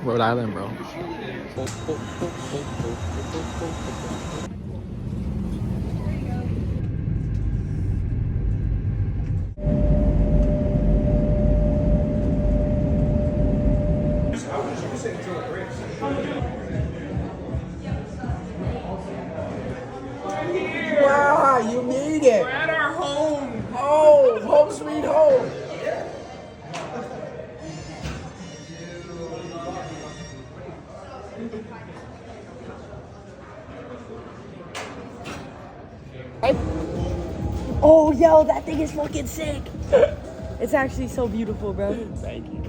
Rhode Island, bro. Wow, you made it. We're at our home. Oh, home sweet home. Oh, yo, that thing is fucking sick. It's actually so beautiful, bro. Thank you.